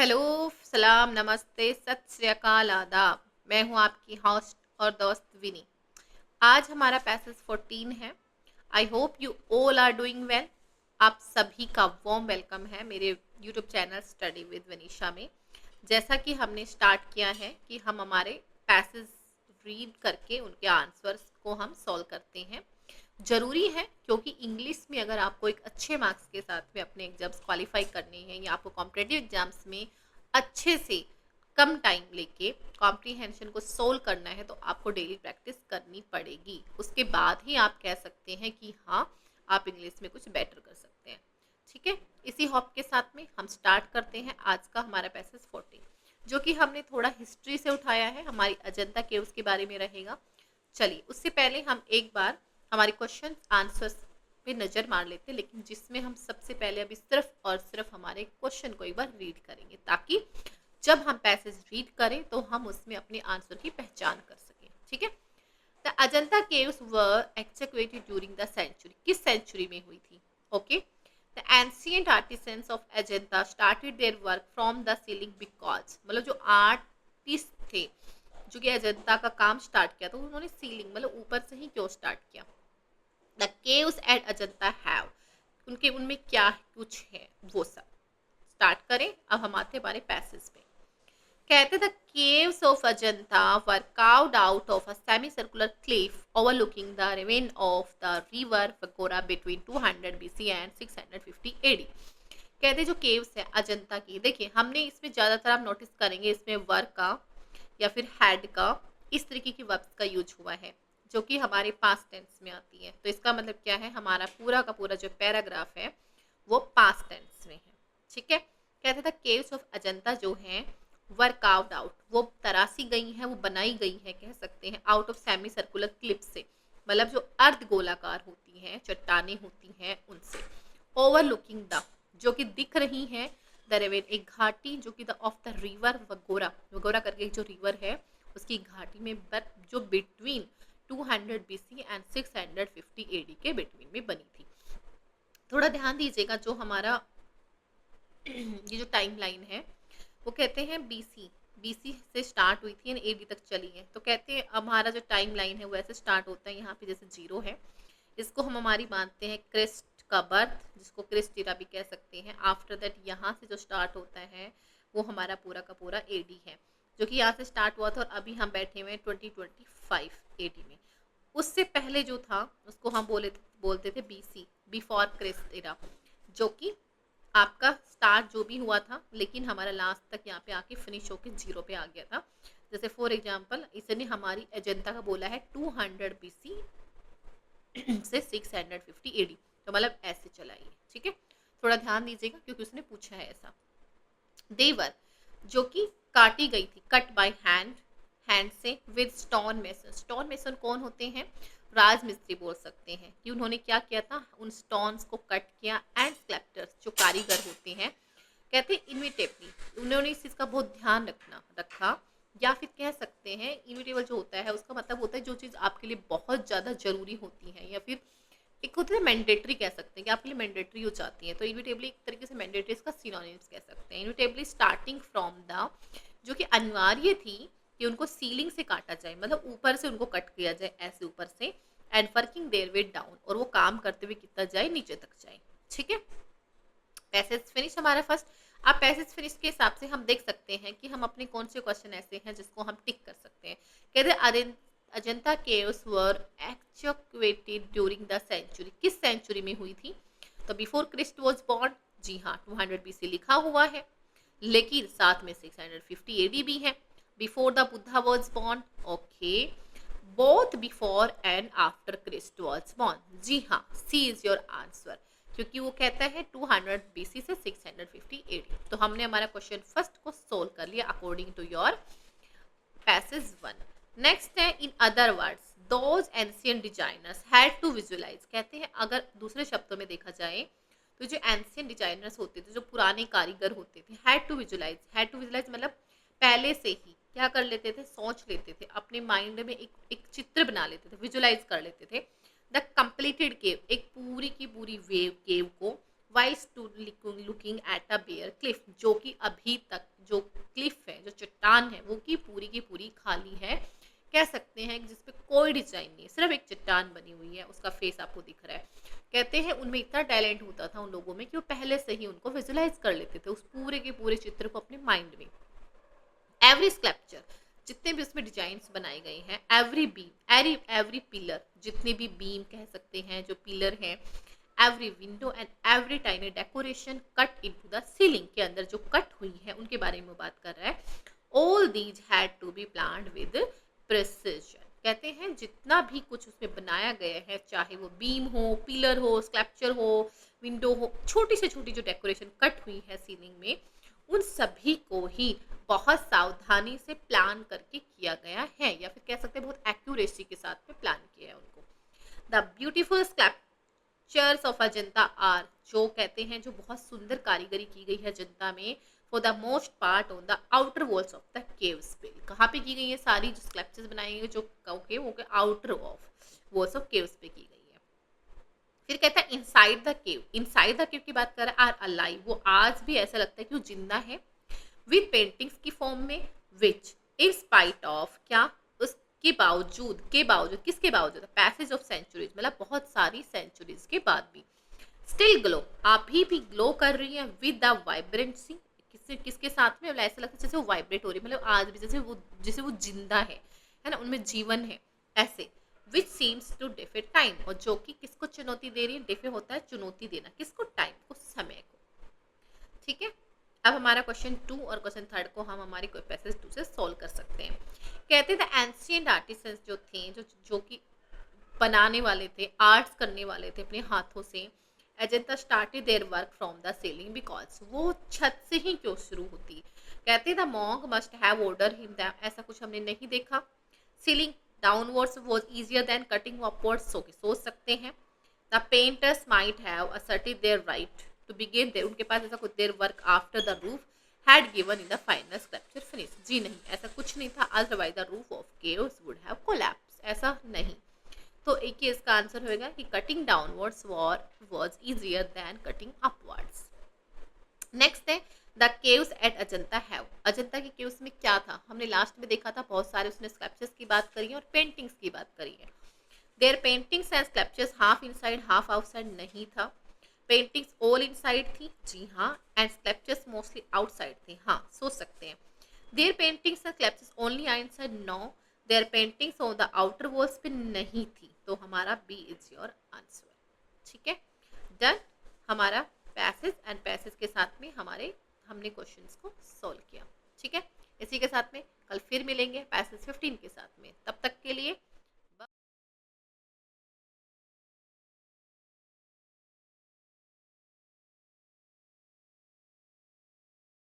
Hello, सलाम, नमस्ते, सत श्री अकाल, आदाब। मैं हूँ आपकी होस्ट और दोस्त विनी। आज हमारा पैसेज 14 है। I hope you all are doing well. आप सभी का वॉर्म वेलकम है मेरे YouTube channel study with Vinisha में। जैसा कि हमने स्टार्ट किया है कि हम हमारे पैसेज रीड करके उनके आंसर्स को हम सॉल्व करते हैं। ज़रूरी है क्योंकि इंग्लिश में अगर आपको एक अच्छे मार्क्स के साथ में अपने एग्जाम्स क्वालिफाई करने हैं या आपको कॉम्पिटेटिव एग्जाम्स में अच्छे से कम टाइम लेके कॉम्प्रीहेंशन को सोल्व करना है तो आपको डेली प्रैक्टिस करनी पड़ेगी। उसके बाद ही आप कह सकते हैं कि हाँ, आप इंग्लिश में कुछ बेटर कर सकते हैं। ठीक है, इसी होप के साथ में हम स्टार्ट करते हैं आज का हमारा पैसेज 14, जो कि हमने थोड़ा हिस्ट्री से उठाया है, हमारी अजंता केव्स के बारे में रहेगा। चलिए, उससे पहले हम एक बार हमारे क्वेश्चन आंसर्स पे नज़र मार लेते हैं, लेकिन जिसमें हम सबसे पहले अभी सिर्फ और सिर्फ हमारे क्वेश्चन को एक बार रीड करेंगे, ताकि जब हम पैसेज रीड करें तो हम उसमें अपने आंसर की पहचान कर सकें। ठीक है, the Ajanta caves were excavated during the century. किस सेंचुरी में हुई थी? Okay, the ancient artisans of Ajanta started their work from the ceiling because, मतलब जो आर्टिस्ट थे जो कि अजंता का काम स्टार्ट किया, तो उन्होंने सीलिंग मतलब ऊपर से ही क्यों स्टार्ट किया? The caves at Ajanta have, उनके उनमें क्या कुछ है वो सब स्टार्ट करें। अब हम आते हमारे पैसेज पे। कहते the caves of Ajanta were carved out of a semicircular cliff overlooking the ravine of the river Waghora between 200 BC and 650 AD। कहते जो केव्स है अजंता की, देखिए हमने इसमें ज़्यादातर आप नोटिस करेंगे इसमें वर्क का या फिर हैड का, इस तरीके की वर्ब्स का यूज हुआ है जो कि हमारे पास्ट टेंस में आती है। तो इसका मतलब क्या है, हमारा पूरा का पूरा जो पैराग्राफ है वो पास्ट टेंस में है। ठीक है, कहते थे केव्स ऑफ अजंता जो है वर कार्व्ड आउट, वो तरासी गई हैं, वो बनाई गई है कह सकते हैं, out of semi circular clip से, मतलब जो अर्ध गोलाकार होती हैं चट्टाने होती हैं उनसे। ओवरलुकिंग द, जो कि दिख रही है, द रेवेन, एक घाटी जो कि द ऑफ द रिवर वगोरा, वगोरा करके जो रिवर है उसकी घाटी में, बट जो बिटवीन 200 BC एंड 650 AD के बिटवीन में बनी थी। थोड़ा ध्यान दीजिएगा, जो हमारा ये जो टाइम लाइन है वो कहते हैं बीसी से स्टार्ट हुई थी एंड एडी तक चली है। तो कहते हैं हमारा जो टाइम लाइन है वो ऐसे स्टार्ट होता है, यहाँ पे जैसे जीरो है, इसको हम हमारी मानते हैं क्रिस्ट का बर्थ, जिसको क्रिस्ट इरा भी कह सकते हैं। आफ्टर दैट यहाँ से जो स्टार्ट होता है वो हमारा पूरा का पूरा एडी है, जो कि यहाँ से स्टार्ट हुआ था और अभी हम बैठे हुए हैं 2025 एडी में। उससे पहले जो था उसको हम बोलते थे बीसी, बिफोर क्रिस्ट इरा, जो कि आपका स्टार्ट जो भी हुआ था लेकिन हमारा लास्ट तक यहाँ पे आके फिनिश होके जीरो पे आ गया था। जैसे फॉर एग्जांपल इसने हमारी अजंता का बोला है 200 BC से 650 AD, तो मतलब ऐसे चलाइए। ठीक है, थोड़ा ध्यान दीजिएगा क्योंकि उसने पूछा है ऐसा। देवर, जो कि काटी गई थी, कट बाय हैंड, हैंड से, with stone mason. Stone mason कौन होते हैं? राजमिस्त्री बोल सकते हैं कि उन्होंने क्या किया था, उन स्टोन्स को कट किया। एंड स्कल्प्टर्स, जो कारीगर होते हैं, कहते हैं इनविटेबली, उन्होंने इस चीज़ का बहुत ध्यान रखा, या फिर कह सकते हैं इनविटेबल जो होता है उसका मतलब होता है जो चीज़ आपके लिए बहुत ज़्यादा जरूरी होती है, या फिर एक होता है मैंडेटरी, कह सकते हैं कि आपके लिए मैंडेटरी हो जाती है, तो इनविटेबली एक तरीके से मैंडेटरी इसका सिनोनिम्स कह सकते हैं। इनविटेबली स्टार्टिंग फ्रॉम द, जो कि अनिवार्य थी कि उनको सीलिंग से काटा जाए, मतलब ऊपर से उनको कट किया जाए ऐसे ऊपर से, and working their way down, और वो काम करते हुए कितना जाए, नीचे तक जाए। ठीक है, पैसेज फिनिश हमारा फर्स्ट। आप पैसेज फिनिश के हिसाब से हम देख सकते हैं कि हम अपने कौन से क्वेश्चन ऐसे हैं जिसको हम टिक कर सकते हैं। कहते Ajanta caves were actuated during the century, किस सेंचुरी में हुई थी? तो बिफोर क्रिस्ट वॉज बॉर्न, जी हाँ 200 BC लिखा हुआ है, लेकिन साथ में 650 AD भी है। Before the Buddha was born, okay, both before and after Christ was born, जी हाँ, सी इज योर आंसर, क्योंकि वो कहता है 200 BC से 650 AD। तो हमने हमारा क्वेश्चन फर्स्ट को सोल्व कर लिया according to your passage 1। Next है, in other words those ancient designers had to visualise, कहते हैं अगर दूसरे शब्दों में देखा जाए तो जो एंशियंट डिजाइनर्स होते थे, जो पुराने कारीगर होते थे, हैड टू विजुअलाइज मतलब पहले से ही क्या कर लेते थे, सोच लेते थे, अपने माइंड में एक चित्र बना लेते थे, विजुअलाइज कर लेते थे द कंप्लीटेड केव, एक पूरी की पूरी वेव केव को, why stood looking at a bare cliff, जो कि अभी तक जो क्लिफ है, जो चट्टान है, वो की पूरी खाली है, कह सकते हैं, जिसपे कोई डिजाइन नहीं है, सिर्फ एक चट्टान बनी हुई है, उसका फेस आपको दिख रहा है। कहते हैं उनमें इतना टैलेंट होता था उन लोगों में कि वो पहले से ही उनको विजुलाइज कर लेते थे उस पूरे के पूरे चित्र को अपने माइंड में। एवरी स्कल्पचर, जितने भी उसमें डिजाइन्स बनाए गए हैं, एवरी बीम, एवरी पिलर, जितने भी बीम कह सकते हैं, जो पिलर हैं, every window and every tiny decoration cut into the ceiling, के अंदर जो कट हुई है उनके बारे में बात कर रहा है। All these had to be planned with precision, कहते हैं जितना भी कुछ उसमें बनाया गया है, चाहे वो बीम हो, पिलर हो, स्कल्पचर हो, विंडो हो, छोटी से छोटी जो डेकोरेशन कट हुई है सीलिंग में, उन सभी को ही बहुत सावधानी से प्लान करके किया गया है, या फिर कह सकते हैं बहुत एक्यूरेसी के साथ में प्लान किया है उनको। The beautiful sculptures of Ajanta are, जो कहते हैं जो बहुत सुंदर कारीगरी की गई है अजंता में, for the most part on the outer walls of the caves पे, कहाँ पे की गई है सारी जो स्कल्पचर्स बनाई गई जो वो के outer of walls of caves पे की गई है। फिर कहता है inside the cave, inside the cave की बात कर रहा है, आर अलाइव, वो आज भी ऐसा लगता है कि वो जिंदा है, विद पेंटिंग्स की फॉर्म में, विच इन स्पाइट ऑफ, क्या उसके बावजूद, के बावजूद, किसके बावजूद, पैसेज ऑफ सेंचुरीज, मतलब बहुत सारी सेंचुरीज के बाद भी, स्टिल ग्लो, अभी भी ग्लो कर रही है, विद द वाइब्रेंसी, किसके साथ में, मतलब ऐसा लगता है जैसे वो वाइब्रेट हो रही है, मतलब आज भी जैसे वो जिंदा है ना, उनमें जीवन है ऐसे। विच सीम्स टू डिफे टाइम, और जो कि किसको चुनौती दे रही है, डिफे होता है चुनौती देना, किसको, टाइम को, समय को। ठीक है, अब हमारा क्वेश्चन 2 और क्वेश्चन 3 को हम हमारी पैसेज 2 से सॉल्व कर सकते हैं। कहते थे एंशिएंट आर्टिसंस जो थे, जो कि बनाने वाले थे, आर्ट्स करने वाले थे अपने हाथों से, Ajanta started their work from the ceiling, because वो छत से ही क्यों शुरू होती, कहते the monk must have order him them, ऐसा कुछ हमने नहीं देखा। Ceiling downwards was easier than cutting upwards, so कि सोच सकते हैं। The painters might have asserted their right to begin there, उनके पास ऐसा कुछ, their work after the roof had given in the final sculpture finish, जी नहीं, ऐसा कुछ नहीं था, otherwise the roof of caves would have collapse, ऐसा नहीं। तो एक ही इसका आंसर होगा कि cutting downwards was easier than cutting upwards. Next है the caves at Ajanta have, Ajanta के केव्स में क्या था, हमने लास्ट में देखा था, बहुत सारे उसने स्कल्पचर्स की बात करी है और पेंटिंग्स की बात करी है। Their paintings and sculptures half inside half outside नहीं था, पेंटिंग्स ऑल इनसाइड थी, जी हाँ, एंड स्कल्पचर्स मोस्टली आउटसाइड थे, हाँ, सोच सकते हैं। Their paintings and sculptures only inside, no, their paintings on the outer walls पे नहीं थी, तो हमारा बी इज योर आंसर। ठीक है, डन, हमारा पैसेज एंड पैसेज के साथ में हमने क्वेश्चंस को सॉल्व किया। ठीक है, इसी के साथ में कल फिर मिलेंगे पैसेज 15 के साथ में, तब तक के लिए